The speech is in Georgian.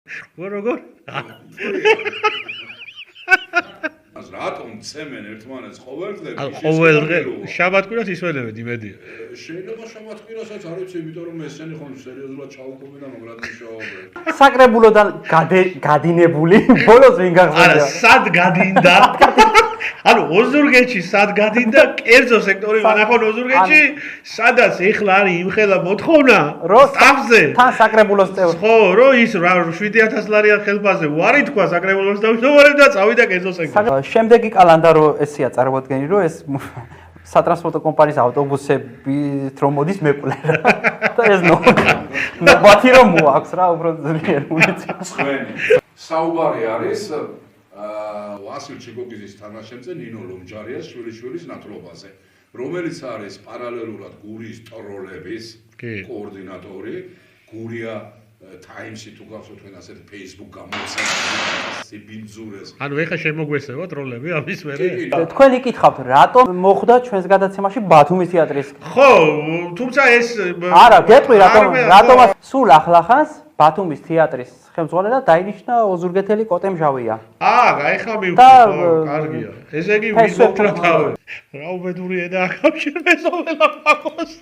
როგორ? ას რატომ ცემენ ერთმანეთს ყოველდღე? ყოველდღე შაბათ-კვირას ისვენებენ იმედია. შეიძლება შაბათ-კვირასაც არ ვიცი, იმიტომ რომ ესენი ხომ სერიოზულად ჩაუყობენ და მაგრად მუშაობენ. საკრებულოდან გადინებული ბოლოს ვინ გახსოვდა? არა, სად გადინდა? ანუ ოზურგეთში სად გადინდა? კერძო სექტორი ვანახონ ოზურგეთში, სადაც ეხლა არის იმხელა მოთხოვნა სტაფზე. თან საკრებულოს წევრი. ხო, რო ის 7000 ლარიან ხელფასზე ვარი თქვა საკრებულოს დავშოვარებ და წავიდა კერძო სექტორში. შემდეგი კალანდა რო ესია წარმოადგენი, რომ ეს სატრანსპორტო კომპანიის ავტობუსებით რომ მოდის მეყვლე რა. და ეს ნობათი რომ მოაქვს რა, უფრო ძლიერ მუნიციპ. საუბარი არის ვასილ ჩიკოგიძის თანაშემწე ნინო ლომჯარიას შვილიშვილის ნათლობაზე, რომელიც არის პარალელურად გურიის ტროლების კოორდინატორი, გურია Times-ი თუ გახსოვთ თქვენ ასეთი Facebook გამოცემა სიბინძურეს. ანუ ეხა შემოგვესევა ტროლები ამის მერე? თქვენ იკითხავთ, რატომ მოხდა ჩვენს გადაცემაში ბათუმის თეატრის? ხო, თუმცა ეს არა, გეტყვი რატომაც სულ ახლახანს ბათუმის თეატრის ხელმძღვანელად დაინიშნა ოზურგეთელი კოტემჟავია. ეხა მივხვდი, კარგია. ესე იგი ვიზოთ რა თავი. რა უბედური ენა აკავშირებს ომელა ფაკოს.